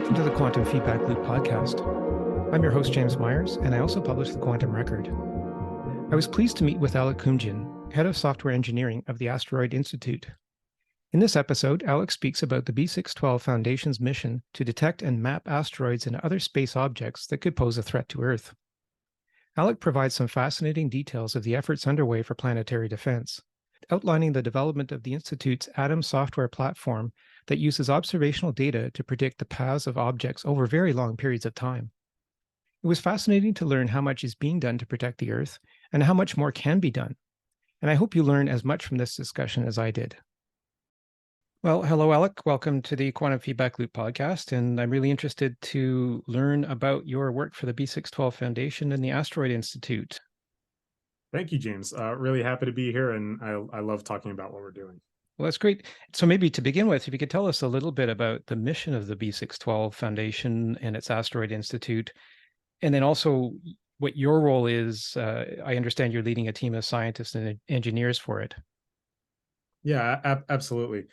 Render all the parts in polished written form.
Welcome to the Quantum Feedback Loop podcast. I'm your host, James Myers, and I also publish the Quantum Record. I was pleased to meet with Alec Koumjian, Head of Software Engineering of the Asteroid Institute. In this episode, Alec speaks about the B612 Foundation's mission to detect and map asteroids and other space objects that could pose a threat to Earth. Alec provides some fascinating details of the efforts underway for planetary defense, outlining the development of the Institute's Atom software platform that uses observational data to predict the paths of objects over very long periods of time. It was fascinating to learn how much is being done to protect the Earth and how much more can be done. And I hope you learn as much from this discussion as I did. Well, hello, Alec. Welcome to the Quantum Feedback Loop podcast. And I'm really interested to learn about your work for the B612 Foundation and the Asteroid Institute. Thank you, James. Really happy to be here, and I love talking about what we're doing. Well, that's great. So maybe to begin with, if you could tell us a little bit about the mission of the B612 Foundation and its Asteroid Institute, and then also what your role is. I understand you're leading a team of scientists and engineers for it. Yeah, absolutely.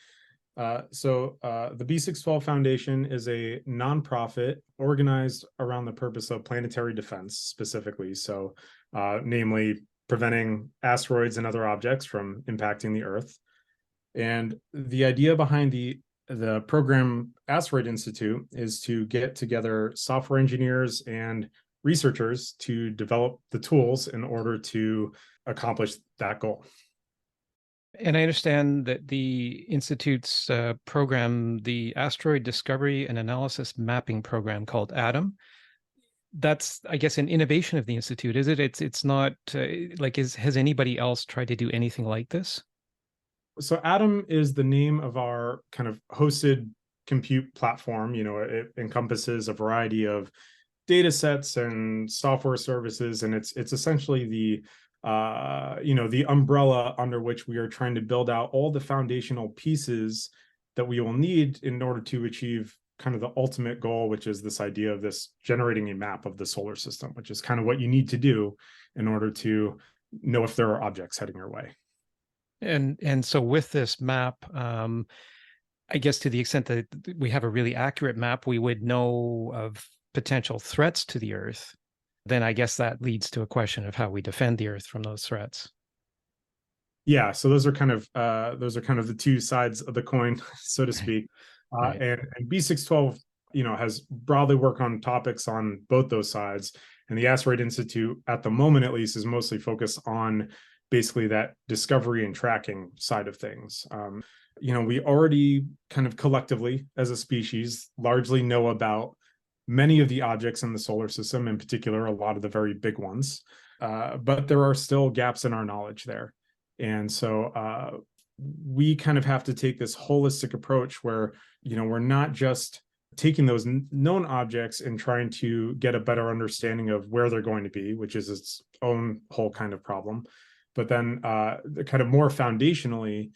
So the B612 Foundation is a nonprofit organized around the purpose of planetary defense specifically. So namely, preventing asteroids and other objects from impacting the Earth. And the idea behind the program Asteroid Institute is to get together software engineers and researchers to develop the tools in order to accomplish that goal. And I understand that the Institute's program, the Asteroid Discovery and Analysis Mapping Program called ATOM, that's, I guess, an innovation of the Institute, is it? It's not has anybody else tried to do anything like this? So ATOM is the name of our kind of hosted compute platform. You know, it encompasses a variety of data sets and software services, and it's essentially the the umbrella under which we are trying to build out all the foundational pieces that we will need in order to achieve kind of the ultimate goal, which is this idea of this generating a map of the solar system, which is kind of what you need to do in order to know if there are objects heading your way. And so with this map, I guess to the extent that we have a really accurate map, we would know of potential threats to the Earth. Then I guess that leads to a question of how we defend the Earth from those threats. Yeah, so those are kind of the two sides of the coin, so to speak. Right. And B612, has broadly worked on topics on both those sides. And the Asteroid Institute, at the moment at least, is mostly focused on basically that discovery and tracking side of things. We already kind of collectively as a species largely know about many of the objects in the solar system, in particular, a lot of the very big ones. But there are still gaps in our knowledge there. And so we kind of have to take this holistic approach where, we're not just taking those known objects and trying to get a better understanding of where they're going to be, which is its own whole kind of problem. But then kind of more foundationally,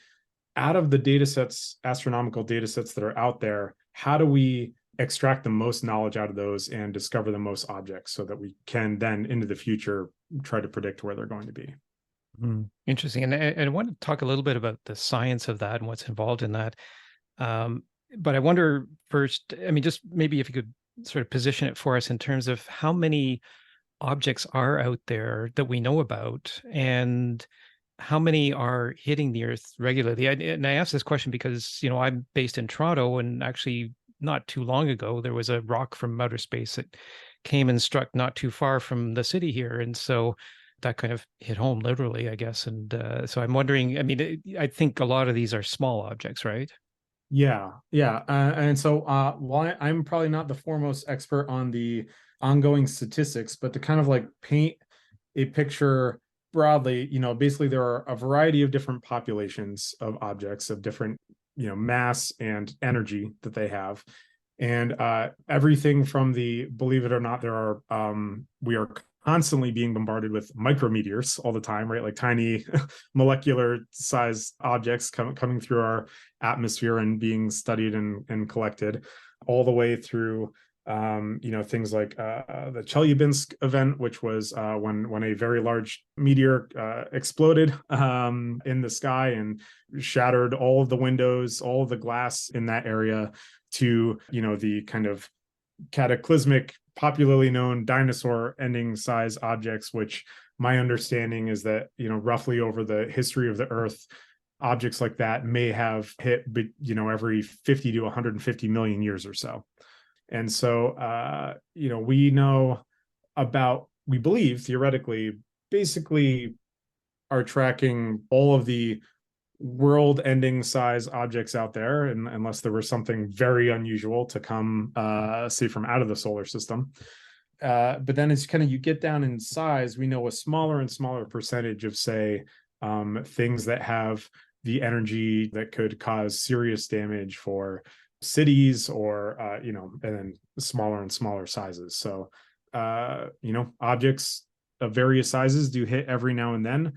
out of the data sets, astronomical data sets that are out there, how do we extract the most knowledge out of those and discover the most objects so that we can then into the future try to predict where they're going to be. Interesting. And I want to talk a little bit about the science of that and what's involved in that. But I wonder first, just maybe if you could sort of position it for us in terms of how many objects are out there that we know about and how many are hitting the Earth regularly. And I ask this question because, I'm based in Toronto, and actually not too long ago, there was a rock from outer space that came and struck not too far from the city here. And so that kind of hit home literally, I guess. And so I'm wondering, I think a lot of these are small objects, right? Yeah. And so while I'm probably not the foremost expert on the ongoing statistics, but to kind of like paint a picture broadly, basically there are a variety of different populations of objects of different, mass and energy that they have. And everything from believe it or not, we are constantly being bombarded with micrometeors all the time, right? Like tiny molecular sized objects coming through our atmosphere and being studied and collected, all the way through things like the Chelyabinsk event, which was when a very large meteor exploded in the sky and shattered all of the windows, all of the glass in that area, to the kind of cataclysmic, popularly known dinosaur ending size objects, which my understanding is that, roughly over the history of the Earth, objects like that may have hit, every 50 to 150 million years or so. And so, we know about, we believe theoretically, basically are tracking all of the world ending size objects out there, and unless there was something very unusual to come, say, from out of the solar system. But then it's kind of, you get down in size, we know a smaller and smaller percentage of, say, things that have the energy that could cause serious damage for cities, or, and then smaller and smaller sizes. So, objects of various sizes do hit every now and then.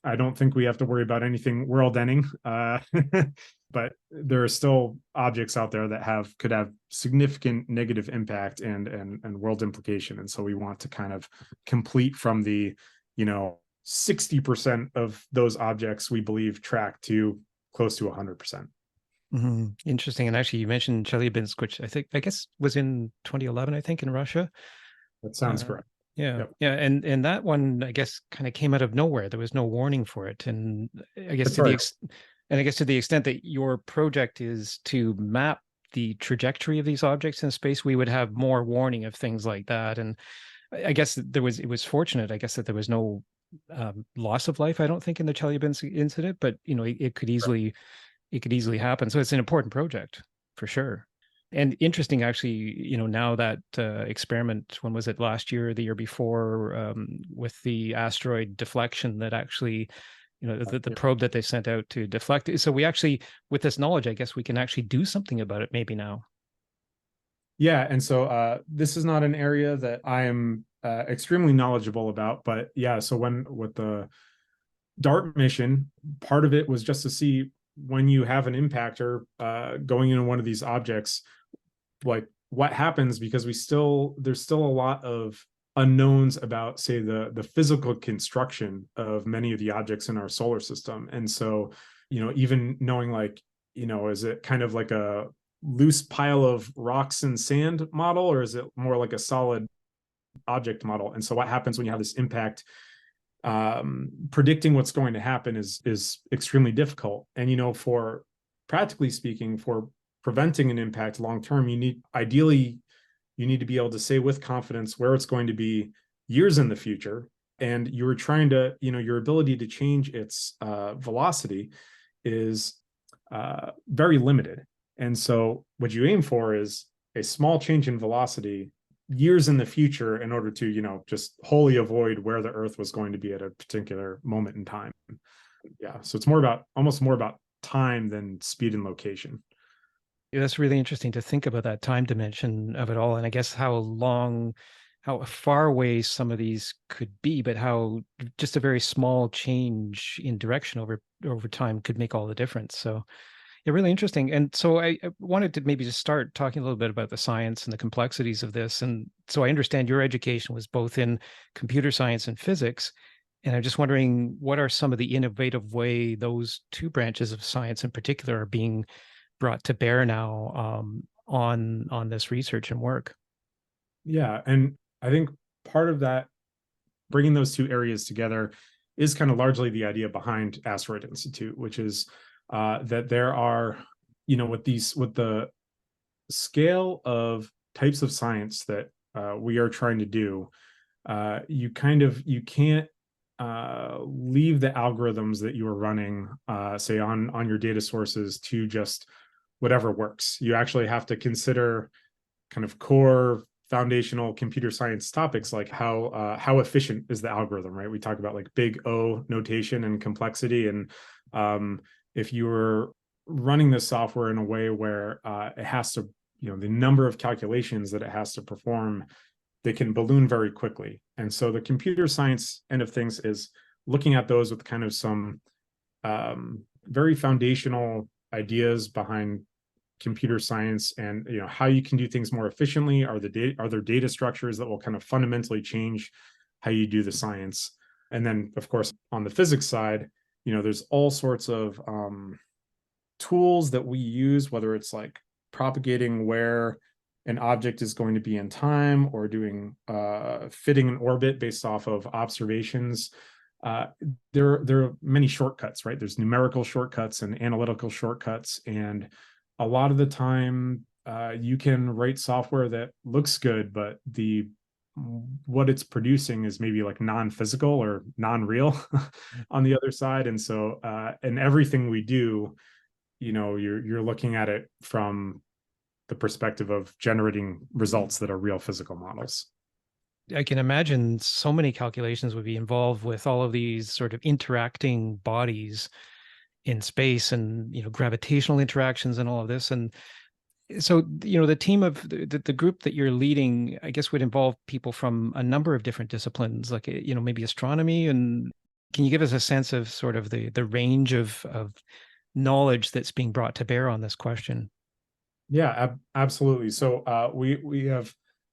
I don't think we have to worry about anything world ending, but there are still objects out there that could have significant negative impact and world implication. And so we want to kind of complete from the, 60% of those objects we believe track to close to 100%. Mm-hmm. Interesting. And actually, you mentioned Chelyabinsk, which I guess was in 2011, I think, in Russia. That sounds correct. Yeah. Yep. Yeah. And that one, I guess, kind of came out of nowhere. There was no warning for it. And I guess to the extent that your project is to map the trajectory of these objects in space, we would have more warning of things like that. And I guess it was fortunate, I guess, that there was no loss of life, I don't think, in the Chelyabinsk incident, but it could easily happen. So it's an important project for sure. And interesting, actually, now that experiment, when was it, last year, the year before, with the asteroid deflection, that actually, the probe that they sent out to deflect it. So we actually, with this knowledge, I guess we can actually do something about it maybe now. Yeah. And so this is not an area that I am extremely knowledgeable about, but yeah. So with the DART mission, part of it was just to see, when you have an impactor going into one of these objects, like what happens, because there's still a lot of unknowns about, say, the physical construction of many of the objects in our solar system. And so, even knowing, like, is it kind of like a loose pile of rocks and sand model, or is it more like a solid object model? And so what happens when you have this impact? Predicting what's going to happen is extremely difficult. And for, practically speaking, for preventing an impact long term, you need to be able to say with confidence where it's going to be years in the future. And you're trying to, your ability to change its velocity is very limited. And so what you aim for is a small change in velocity years in the future, in order to, just wholly avoid where the Earth was going to be at a particular moment in time. Yeah. So it's almost more about time than speed and location. Yeah, that's really interesting to think about that time dimension of it all. And I guess how far away some of these could be, but how just a very small change in direction over time could make all the difference. So yeah, really interesting. And so I wanted to maybe just start talking a little bit about the science and the complexities of this. And so I understand your education was both in computer science and physics. And I'm just wondering, what are some of the innovative way those two branches of science in particular are being brought to bear now, on this research and work? Yeah. And I think part of that, bringing those two areas together, is kind of largely the idea behind Asteroid Institute, which is that there are, with the scale of types of science that we are trying to do, you can't leave the algorithms that you are running, say, on your data sources, to just whatever works. You actually have to consider kind of core foundational computer science topics, like how efficient is the algorithm, right? We talk about, like, big O notation and complexity. And if you were running this software in a way where it has to, the number of calculations that it has to perform, they can balloon very quickly. And so the computer science end of things is looking at those with kind of some very foundational ideas behind computer science, and how you can do things more efficiently. Are there data structures that will kind of fundamentally change how you do the science? And then, of course, on the physics side, there's all sorts of tools that we use, whether it's like propagating where an object is going to be in time, or doing fitting an orbit based off of observations, uh, there are many shortcuts, right? There's numerical shortcuts and analytical shortcuts, and a lot of the time you can write software that looks good, but what it's producing is maybe like non-physical or non-real on the other side. And so in everything we do, you're looking at it from the perspective of generating results that are real physical models. I can imagine so many calculations would be involved with all of these sort of interacting bodies in space, and gravitational interactions and all of this. And so the team of the group that you're leading, I guess, would involve people from a number of different disciplines, like maybe astronomy. And can you give us a sense of sort of the range of knowledge that's being brought to bear on this question? Yeah, absolutely. So we have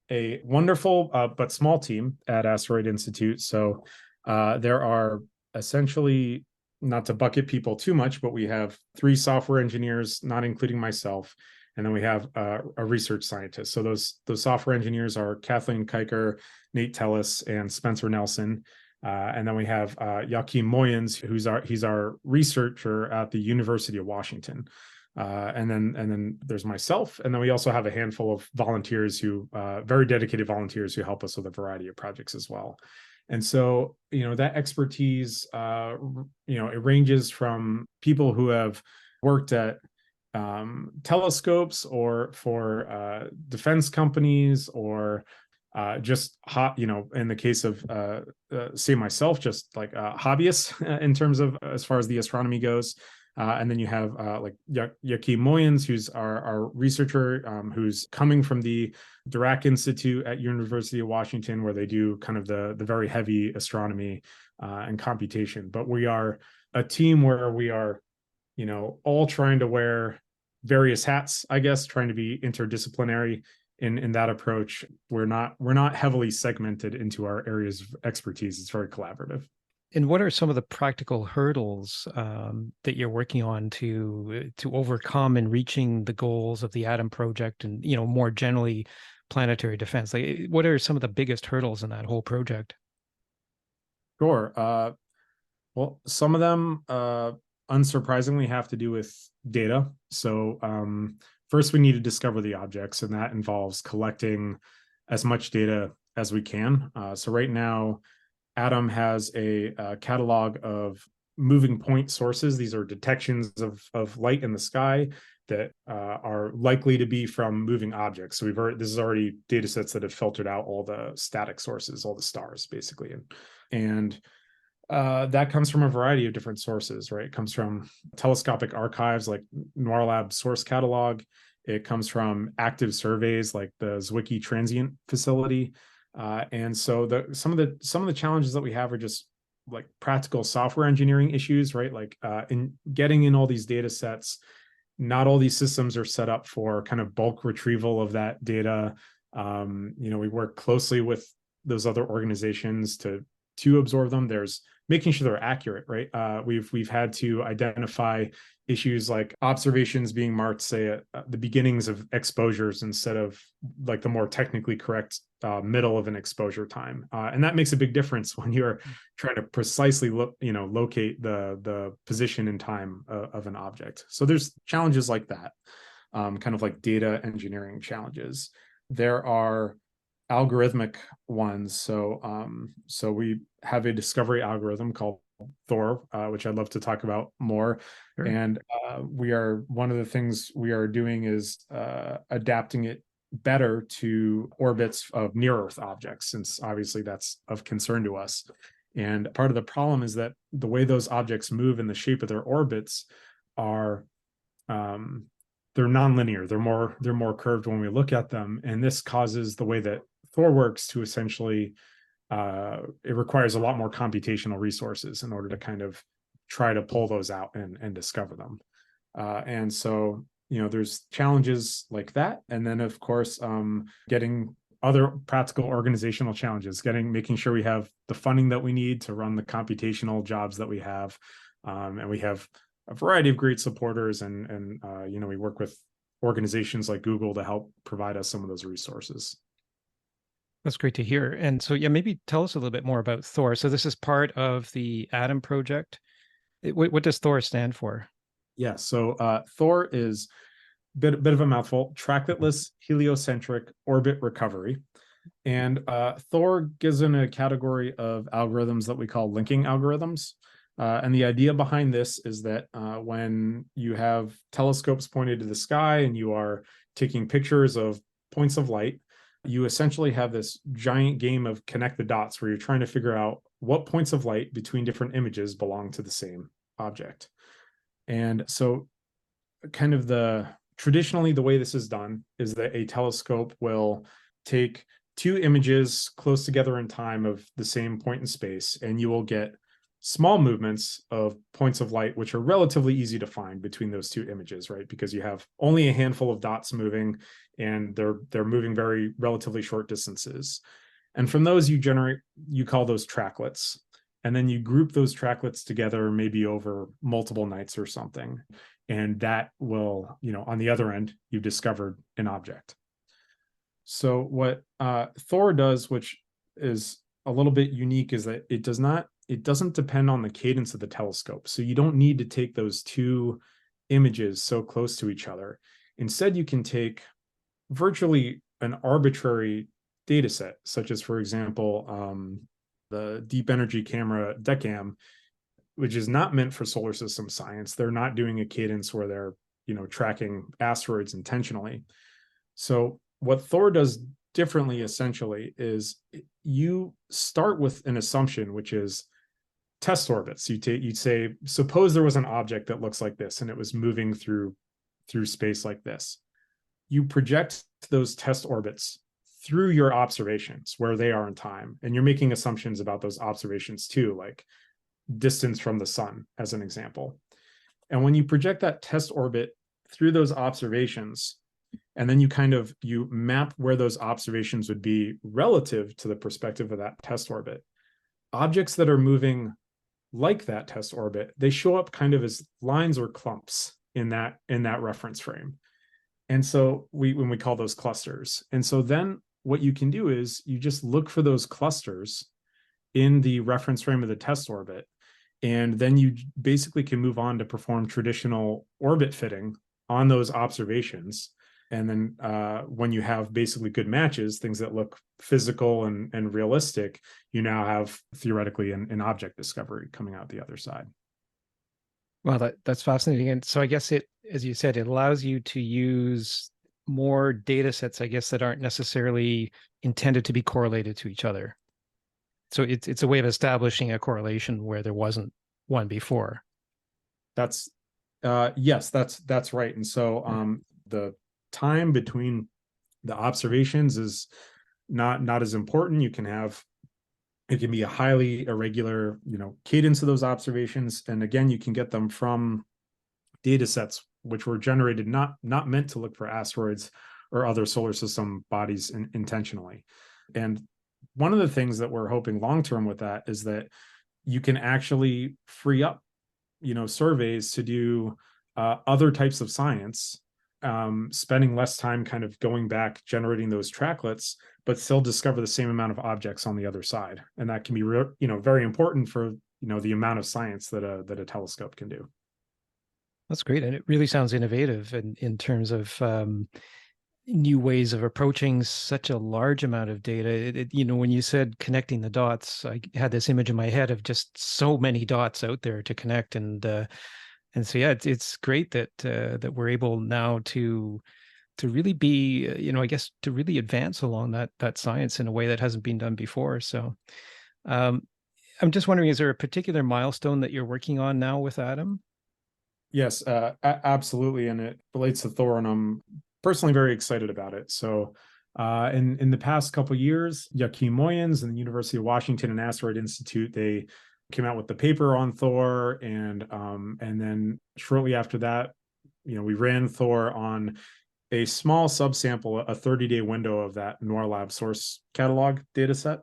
a wonderful but small team at Asteroid Institute. So there are essentially, not to bucket people too much, but we have 3 software engineers, not including myself, and then we have a research scientist. So those software engineers are Kathleen Kiker, Nate Tellis, and Spencer Nelson. And then we have Joachim Moyens, he's our researcher at the University of Washington. And then there's myself, and then we also have a handful of volunteers who very dedicated volunteers who help us with a variety of projects as well. And so that expertise it ranges from people who have worked at telescopes, or for defense companies, or just in the case of say myself, just like hobbyists in terms of as far as the astronomy goes. And then you have like Joachim Moyens, who's our researcher, who's coming from the Dirac Institute at University of Washington, where they do kind of the very heavy astronomy and computation. But we are a team where we are, all trying to wear various hats, I guess, trying to be interdisciplinary in that approach. We're not heavily segmented into our areas of expertise. It's very collaborative. And what are some of the practical hurdles that you're working on to overcome in reaching the goals of the Atom project, and more generally planetary defense? Like, what are some of the biggest hurdles in that whole project? Sure. Well, some of them unsurprisingly have to do with data. So first we need to discover the objects, and that involves collecting as much data as we can. So right now, Atom has a catalog of moving point sources. These are detections of light in the sky that are likely to be from moving objects. So this is already data sets that have filtered out all the static sources, all the stars, basically. And that comes from a variety of different sources, right? It comes from telescopic archives like NOIR Source Catalog. It comes from active surveys like the Zwicky Transient Facility. And so some of the challenges that we have are just like practical software engineering issues, right? Like in getting in all these data sets, not all these systems are set up for kind of bulk retrieval of that data. We work closely with those other organizations to absorb them. There's making sure they're accurate, right? We've had to identify issues like observations being marked, say, at the beginnings of exposures instead of like the more technically correct middle of an exposure time, and that makes a big difference when you're trying to precisely locate the position and time of an object. So there's challenges like that, kind of like data engineering challenges. There are algorithmic ones. So we have a discovery algorithm called Thor, which I'd love to talk about more. Sure. And one of the things we are doing is adapting it better to orbits of near Earth objects, since obviously that's of concern to us. And part of the problem is that the way those objects move and the shape of their orbits are they're nonlinear. They're more curved when we look at them, and this causes the way that Thor works to essentially it requires a lot more computational resources in order to kind of try to pull those out and discover them. And so there's challenges like that, and then of course getting other practical organizational challenges, making sure we have the funding that we need to run the computational jobs that we have, and we have a variety of great supporters, and we work with organizations like Google to help provide us some of those resources. That's great to hear. And so, yeah, maybe tell us a little bit more about Thor. So this is part of the Atom project. What does Thor stand for? Yeah, so Thor is bit of a mouthful: tracketless heliocentric orbit recovery. And Thor gives in a category of algorithms that we call linking algorithms. And the idea behind this is that when you have telescopes pointed to the sky and you are taking pictures of points of light, you essentially have this giant game of connect the dots where you're trying to figure out what points of light between different images belong to the same object. And so traditionally the way this is done is that a telescope will take two images close together in time of the same point in space, and you will get small movements of points of light, which are relatively easy to find between those two images, right? Because you have only a handful of dots moving, and they're moving very relatively short distances. And from those you call those tracklets. And then you group those tracklets together, maybe over multiple nights or something. And that will, on the other end, you've discovered an object. So what Thor does, which is a little bit unique, is that it doesn't depend on the cadence of the telescope. So you don't need to take those two images so close to each other. Instead, you can take virtually an arbitrary data set, such as, for example, the deep energy camera DECAM, which is not meant for solar system science. They're not doing a cadence where they're, tracking asteroids intentionally. So what Thor does differently, essentially, is you start with an assumption, which is test orbits. You'd say, suppose there was an object that looks like this, and it was moving through space like this. You project those test orbits through your observations where they are in time, and you're making assumptions about those observations too, like distance from the sun, as an example. And when you project that test orbit through those observations, and then you map where those observations would be relative to the perspective of that test orbit, objects that are moving like that test orbit, they show up kind of as lines or clumps in that reference frame. And so when we call those clusters. And so then what you can do is you just look for those clusters in the reference frame of the test orbit. And then you basically can move on to perform traditional orbit fitting on those observations. And then when you have basically good matches, things that look physical and realistic, you now have theoretically an object discovery coming out the other side. Well, that's fascinating. And so I guess it, as you said, it allows you to use more data sets, I guess, that aren't necessarily intended to be correlated to each other. So it's a way of establishing a correlation where there wasn't one before. Yes, that's right. And so the time between the observations is not as important. It can be a highly irregular, cadence of those observations. And again, you can get them from data sets which were generated not meant to look for asteroids or other solar system bodies intentionally. And one of the things that we're hoping long-term with that is that you can actually free up, surveys to do other types of science, spending less time kind of going back, generating those tracklets, but still discover the same amount of objects on the other side. And that can be, very important for, the amount of science that a telescope can do. That's great. And it really sounds innovative in terms of new ways of approaching such a large amount of data. When you said connecting the dots, I had this image in my head of just so many dots out there to connect. And so, yeah, it's great that we're able now to really be, I guess, to really advance along that science in a way that hasn't been done before. So I'm just wondering, is there a particular milestone that you're working on now with Atom? Yes, absolutely. And it relates to Thor, and I'm personally very excited about it. So in the past couple of years, Joachim Moyens and the University of Washington and Asteroid Institute, they came out with the paper on Thor. And then shortly after that, we ran Thor on a small subsample, a 30-day window of that NOIR source catalog data set,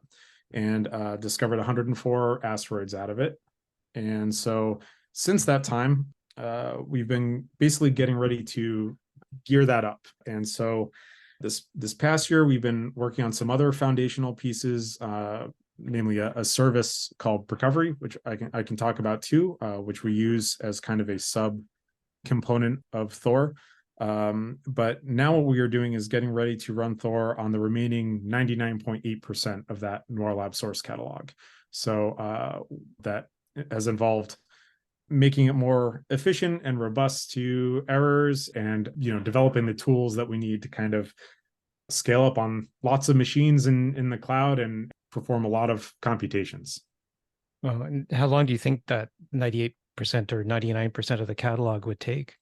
and discovered 104 asteroids out of it. And so since that time, we've been basically getting ready to gear that up. And so this past year, we've been working on some other foundational pieces, namely a service called Recovery, which I can talk about too, which we use as kind of a sub component of Thor. But now what we are doing is getting ready to run Thor on the remaining 99.8% of that Noir Lab source catalog. So that has involved making it more efficient and robust to errors, and developing the tools that we need to kind of scale up on lots of machines in the cloud and perform a lot of computations. Well, and how long do you think that 98% or 99% of the catalog would take?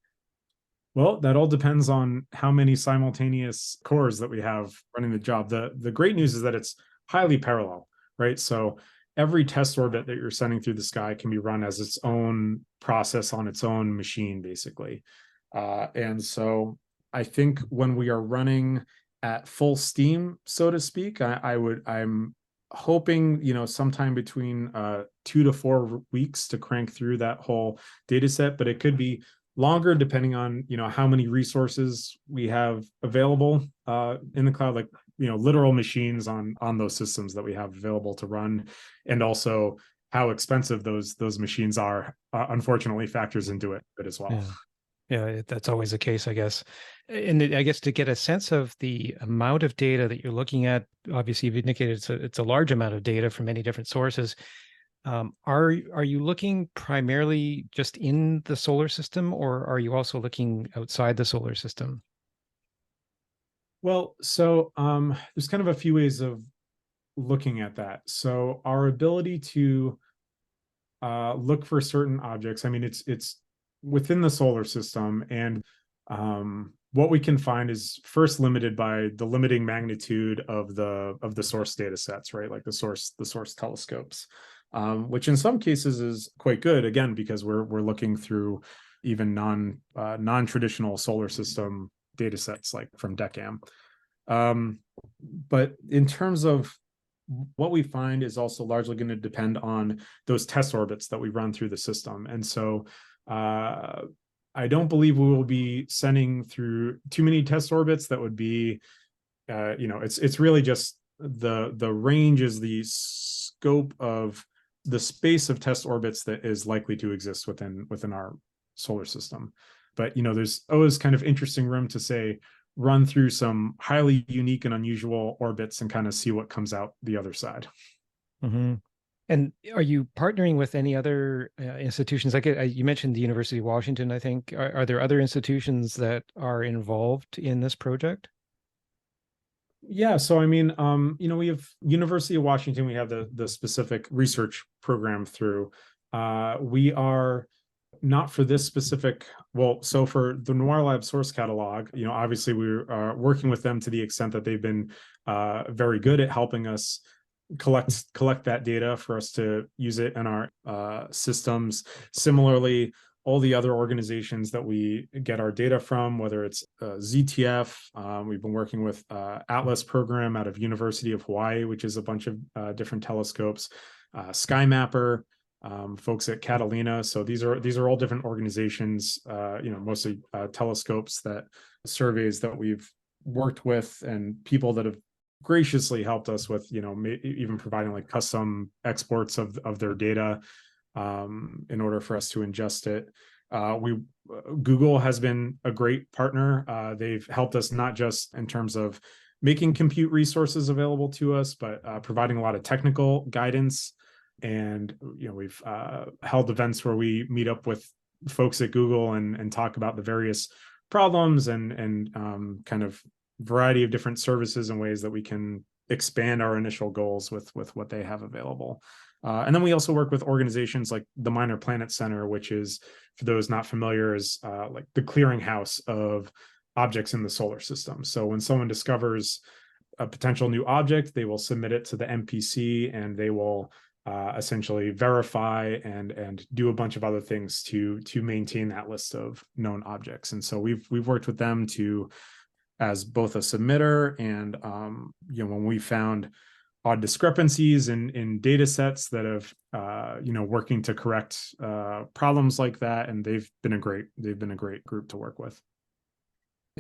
Well, that all depends on how many simultaneous cores that we have running the job. The great news is that it's highly parallel, right? So every test orbit that you're sending through the sky can be run as its own process on its own machine, basically. And so I think when we are running at full steam, so to speak, I'm hoping, sometime between 2 to 4 weeks to crank through that whole data set, but it could be longer depending on how many resources we have available in the cloud, like literal machines on those systems that we have available to run, and also how expensive those machines are, unfortunately factors into it as well. Yeah, that's always the case, I guess. And I guess to get a sense of the amount of data that you're looking at, obviously you've indicated it's a large amount of data from many different sources. Are you looking primarily just in the solar system, or are you also looking outside the solar system? Well, so there's kind of a few ways of looking at that. So our ability to look for certain objects, I mean, it's within the solar system, and what we can find is first limited by the limiting magnitude of the source data sets, right? Like the source telescopes, which in some cases is quite good, again, because we're looking through even non-traditional solar system data sets like from DECAM. But in terms of what we find is also largely going to depend on those test orbits that we run through the system. And so I don't believe we will be sending through too many test orbits that would be, it's really just the range is the scope of the space of test orbits that is likely to exist within our solar system. But there's always kind of interesting room to say run through some highly unique and unusual orbits and kind of see what comes out the other side. Mm-hmm. And are you partnering with any other institutions? Like you mentioned the University of Washington, I think. Are there other institutions that are involved in this project? Yeah, so I mean, we have University of Washington. We have the specific research program through. We are not for this specific. Well, so for the Noir Lab source catalog, obviously we are working with them to the extent that they've been very good at helping us collect that data for us to use it in our systems. Similarly, all the other organizations that we get our data from, whether it's ZTF, we've been working with Atlas program out of University of Hawaii, which is a bunch of different telescopes, SkyMapper, folks at Catalina. So these are all different organizations, mostly telescopes, that surveys that we've worked with, and people that have graciously helped us with even providing like custom exports of their data in order for us to ingest it. Google has been a great partner. They've helped us not just in terms of making compute resources available to us, but providing a lot of technical guidance. And we've held events where we meet up with folks at Google and talk about the various problems and kind of variety of different services and ways that we can expand our initial goals with what they have available. And then we also work with organizations like the Minor Planet Center, which is, for those not familiar, is like the clearinghouse of objects in the solar system. So when someone discovers a potential new object, they will submit it to the MPC, and they will essentially verify and do a bunch of other things to maintain that list of known objects. And so we've worked with them as both a submitter and when we found odd discrepancies in data sets that have working to correct problems like that, and they've been a great group to work with.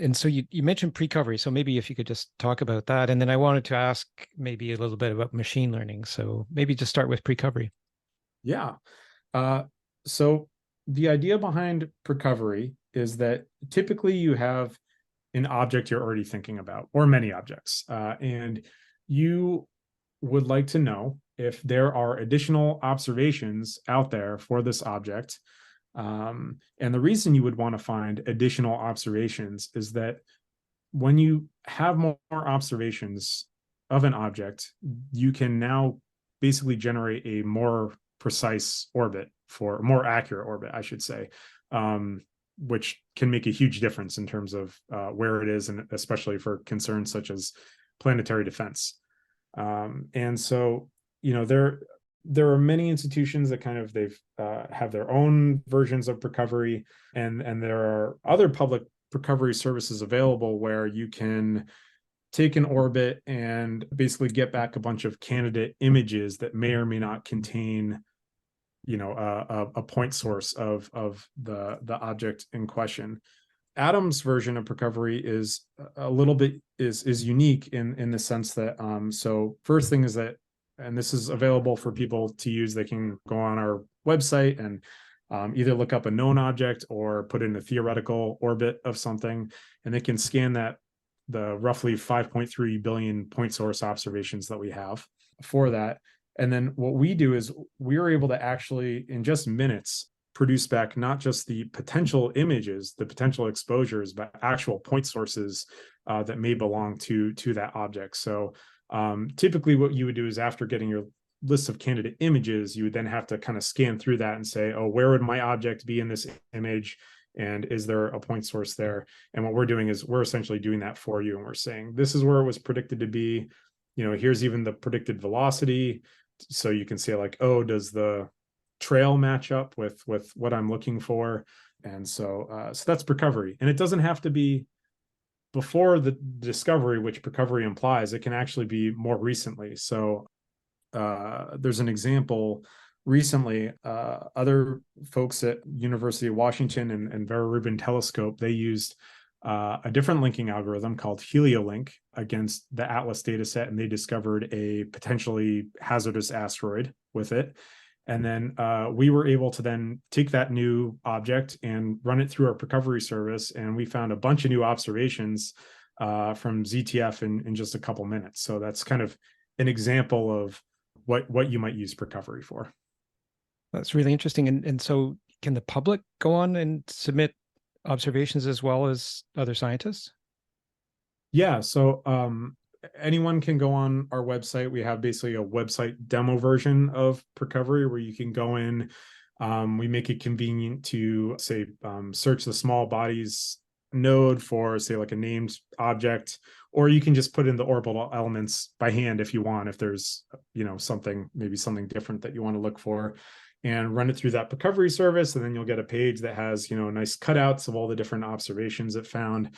And so you mentioned pre-covery. So maybe if you could just talk about that. And then I wanted to ask maybe a little bit about machine learning. So maybe just start with pre-covery. Yeah. Uh, so the idea behind recovery is that typically you have an object you're already thinking about, or many objects, and you would like to know if there are additional observations out there for this object. And the reason you would want to find additional observations is that when you have more observations of an object, you can now basically generate a more precise orbit, for a more accurate orbit, I should say, which can make a huge difference in terms of where it is, and especially for concerns such as planetary defense. And so, there are many institutions that kind of they've have their own versions of recovery, and there are other public recovery services available where you can take an orbit and basically get back a bunch of candidate images that may or may not contain a point source of the object in question. Adam's version of recovery is a little bit is unique in the sense that so first thing is that, and this is available for people to use, they can go on our website and either look up a known object or put in a theoretical orbit of something, and they can scan the roughly 5.3 billion point source observations that we have for that. And then what we do is we are able to actually, in just minutes, produce back not just the potential images, the potential exposures, but actual point sources that may belong to that object. So typically what you would do is, after getting your list of candidate images, you would then have to kind of scan through that and say, oh, where would my object be in this image? And is there a point source there? And what we're doing is we're essentially doing that for you. And we're saying, this is where it was predicted to be. Here's even the predicted velocity. So you can say like, oh, does the trail match up with what I'm looking for? And so that's recovery. And it doesn't have to be before the discovery, which recovery implies. It can actually be more recently. So there's an example recently. Other folks at University of Washington and Vera Rubin Telescope, they used a different linking algorithm called HelioLink against the Atlas dataset, and they discovered a potentially hazardous asteroid with it. And then we were able to then take that new object and run it through our recovery service, and we found a bunch of new observations from ZTF in just a couple minutes. So that's kind of an example of what you might use recovery for. That's really interesting. And so can the public go on and submit observations as well as other scientists? Yeah, so anyone can go on our website. We have basically a website demo version of recovery where you can go in. We make it convenient to say search the small bodies node for, say, like a named object, or you can just put in the orbital elements by hand if you want, if there's something different that you want to look for, and run it through that recovery service. And then you'll get a page that has nice cutouts of all the different observations it found.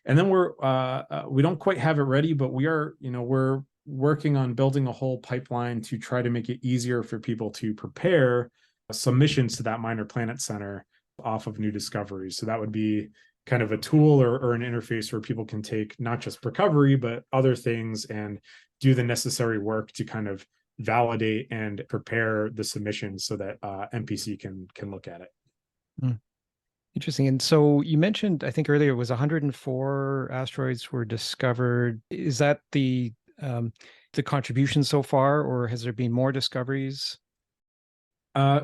And then we don't quite have it ready, but we're working on building a whole pipeline to try to make it easier for people to prepare submissions to that Minor Planet Center off of new discoveries. So that would be kind of a tool or an interface where people can take not just recovery, but other things and do the necessary work to kind of validate and prepare the submission so that MPC can look at it. Mm. Interesting. And so you mentioned, I think earlier, it was 104 asteroids were discovered. Is that the contribution so far, or has there been more discoveries?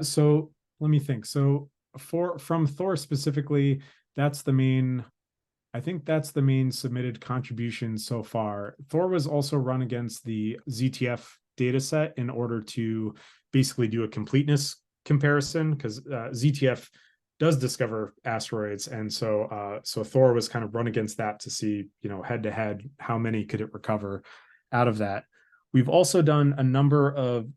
So let me think. So from Thor specifically, that's the main submitted contribution so far. Thor was also run against the ZTF data set in order to basically do a completeness comparison, because ZTF does discover asteroids. And so Thor was kind of run against that to see, head to head, how many could it recover out of that. We've also done a number of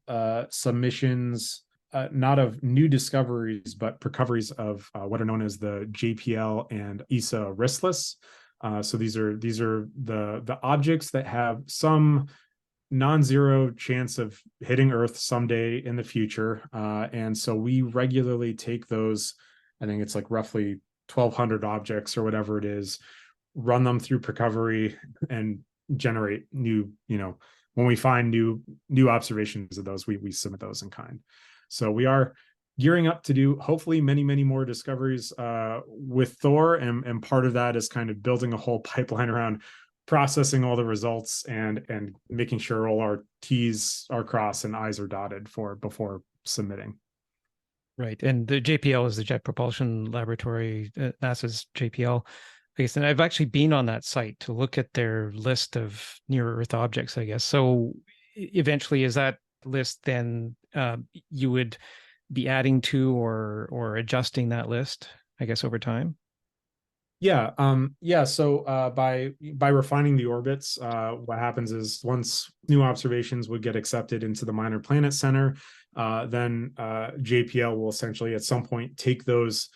submissions, not of new discoveries, but recoveries of what are known as the JPL and ESA riskless. So these are the objects that have some non-zero chance of hitting Earth someday in the future. And so we regularly take those, I think it's like roughly 1,200 objects or whatever it is. run them through Recovery, and generate new, when we find new observations of those, we submit those in kind. So we are gearing up to do hopefully many more discoveries with Thor, and part of that is kind of building a whole pipeline around processing all the results and making sure all our T's are crossed and I's are dotted before submitting. Right. And the JPL is the Jet Propulsion Laboratory, NASA's JPL. I guess, and I've actually been on that site to look at their list of near Earth objects, I guess. So eventually, is that list then you would be adding to or adjusting that list, I guess, over time? Yeah. So by refining the orbits, what happens is once new observations would get accepted into the Minor Planet Center, then JPL will essentially at some point take those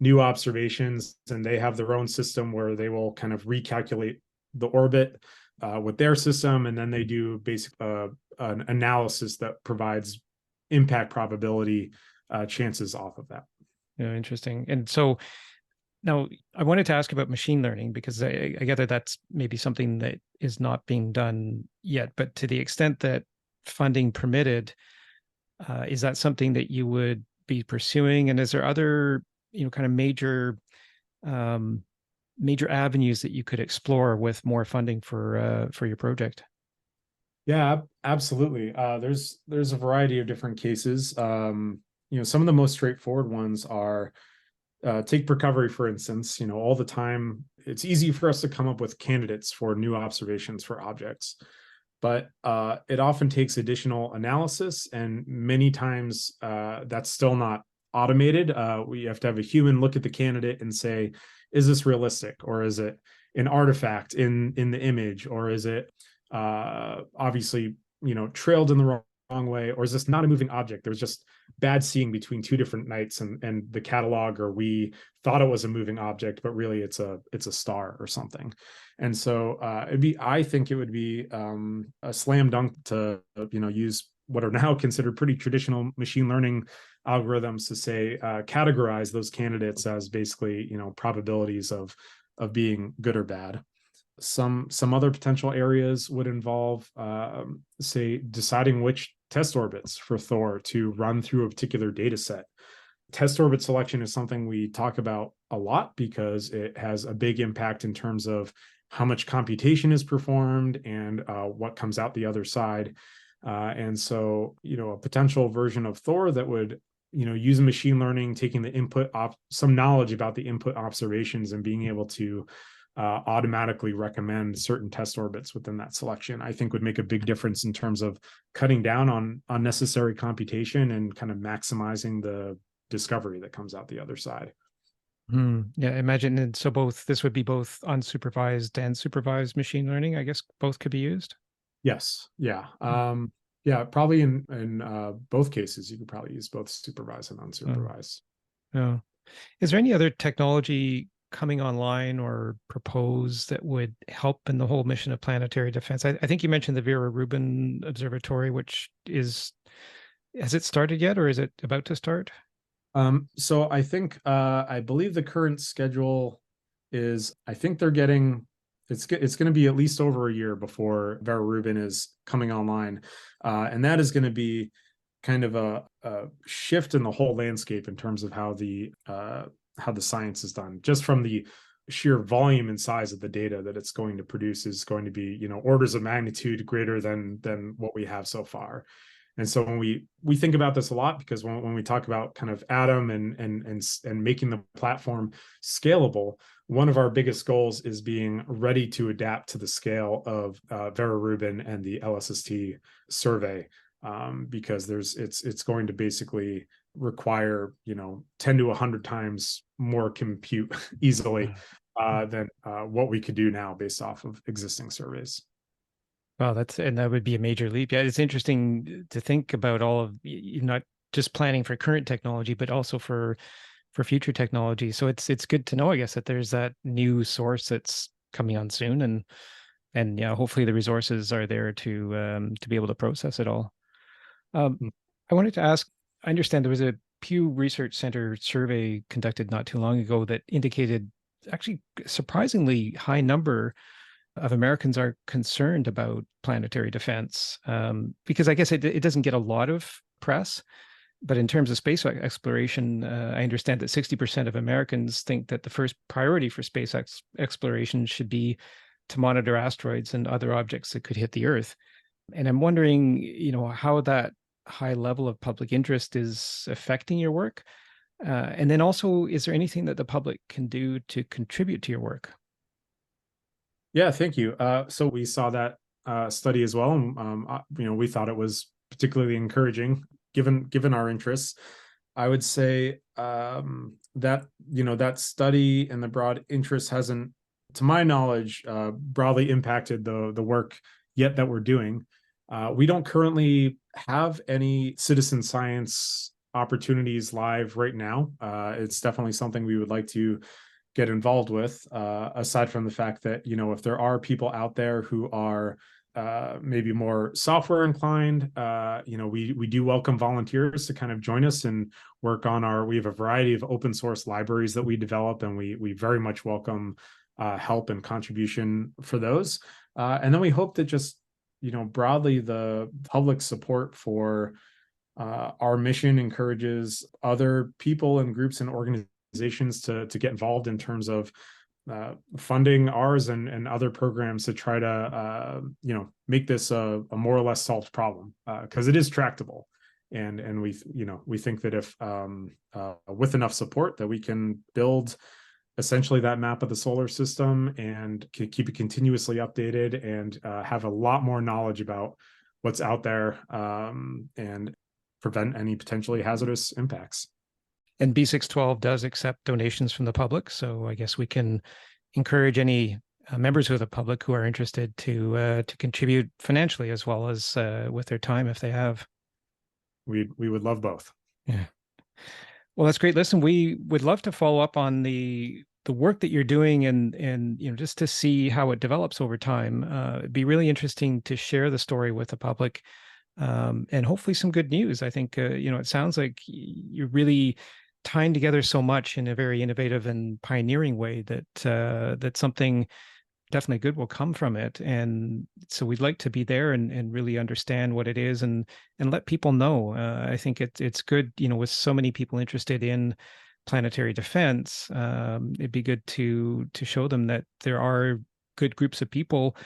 new observations, and they have their own system where they will kind of recalculate the orbit with their system, and then they do basic an analysis that provides impact probability chances off of that. Yeah, interesting. And so now, I wanted to ask about machine learning because I gather that's maybe something that is not being done yet. But to the extent that funding permitted, is that something that you would be pursuing? And is there other, kind of major avenues that you could explore with more funding for your project? Yeah, absolutely. There's a variety of different cases. Some of the most straightforward ones are take Recovery, for instance. All the time, it's easy for us to come up with candidates for new observations for objects, but it often takes additional analysis, and many times that's still not automated. We have to have a human look at the candidate and say, is this realistic, or is it an artifact in the image, or is it obviously trailed in the wrong way, or is this not a moving object? There's just bad seeing between two different nights, and the catalog, or we thought it was a moving object, but really it's a star or something. And so I think it would be a slam dunk to use what are now considered pretty traditional machine learning algorithms to say categorize those candidates as basically probabilities of being good or bad. Some other potential areas would involve say deciding which test orbits for Thor to run through a particular data set. Test orbit selection is something we talk about a lot because it has a big impact in terms of how much computation is performed and what comes out the other side. And so, a potential version of Thor that would, use machine learning, taking the input, some knowledge about the input observations, and being able to automatically recommend certain test orbits within that selection, I think would make a big difference in terms of cutting down on unnecessary computation and kind of maximizing the discovery that comes out the other side. Yeah, imagine. And so this would be both unsupervised and supervised machine learning. I guess both could be used. Yes. Yeah. Yeah. Probably in both cases, you could probably use both supervised and unsupervised. Yeah. Is there any other technology coming online or proposed that would help in the whole mission of planetary defense? I think you mentioned the Vera Rubin Observatory, which has it started yet, or is it about to start? So I think I believe the current schedule is, I think they're getting, it's going to be at least over a year before Vera Rubin is coming online, and that is going to be kind of a shift in the whole landscape in terms of how the science is done. Just from the sheer volume and size of the data that it's going to produce is going to be orders of magnitude greater than what we have so far. And so when we think about this a lot, because when we talk about kind of Atom and making the platform scalable, one of our biggest goals is being ready to adapt to the scale of Vera Rubin and the LSST survey, because it's going to basically require 10 to 100 times more compute easily than what we could do now based off of existing surveys. Wow, that would be a major leap. Yeah, it's interesting to think about all of not just planning for current technology, but also for future technology. So it's good to know, I guess, that there's that new source that's coming on soon, and yeah, hopefully the resources are there to be able to process it all. I wanted to ask. I understand there was a Pew Research Center survey conducted not too long ago that indicated actually surprisingly high number of Americans are concerned about planetary defense, because I guess it doesn't get a lot of press. But in terms of space exploration, I understand that 60% of Americans think that the first priority for space exploration should be to monitor asteroids and other objects that could hit the Earth. And I'm wondering, how that high level of public interest is affecting your work. And then also, is there anything that the public can do to contribute to your work? Yeah, thank you. So we saw that study as well, and we thought it was particularly encouraging given our interests. I would say that that study and the broad interest hasn't, to my knowledge, broadly impacted the work yet that we're doing. We don't currently have any citizen science opportunities live right now. It's definitely something we would like to get involved with, aside from the fact that, if there are people out there who are maybe more software inclined, we do welcome volunteers to kind of join us and work on we have a variety of open source libraries that we develop, and we very much welcome help and contribution for those. And then we hope that just, broadly the public support for our mission encourages other people and groups and organizations to get involved in terms of funding ours and other programs to try to make this a more or less solved problem, because it is tractable, and we think that if with enough support that we can build essentially that map of the solar system and keep it continuously updated and have a lot more knowledge about what's out there, and prevent any potentially hazardous impacts. And B612 does accept donations from the public, so I guess we can encourage any members of the public who are interested to contribute financially as well as with their time if they have. We would love both. Yeah. Well, that's great. Listen, we would love to follow up on the work that you're doing and just to see how it develops over time. It'd be really interesting to share the story with the public, and hopefully some good news. I think it sounds like you're really tying together so much in a very innovative and pioneering way that something definitely good will come from it. And so we'd like to be there and really understand what it is and let people know. I think it's good, with so many people interested in planetary defense, it'd be good to show them that there are good groups of people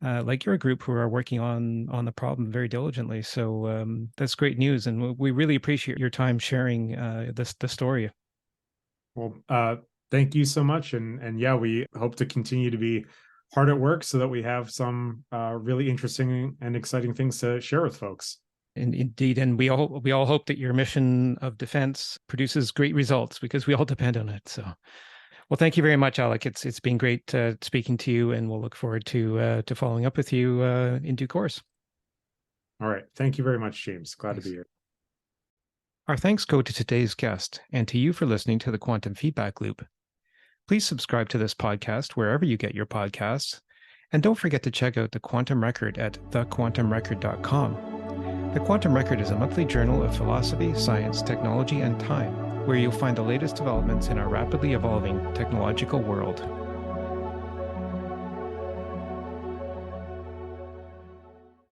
like your group who are working on the problem very diligently. So that's great news, and we really appreciate your time sharing the story. Well, thank you so much, and yeah, we hope to continue to be hard at work so that we have some really interesting and exciting things to share with folks. And indeed, and we all hope that your mission of defense produces great results, because we all depend on it. So, well, thank you very much, Alec. It's been great speaking to you, and we'll look forward to following up with you in due course. All right, thank you very much, James. Glad to be here. Our thanks go to today's guest and to you for listening to the Quantum Feedback Loop. Please subscribe to this podcast wherever you get your podcasts, and don't forget to check out the Quantum Record at thequantumrecord.com. The Quantum Record is a monthly journal of philosophy, science, technology, and time, where you'll find the latest developments in our rapidly evolving technological world.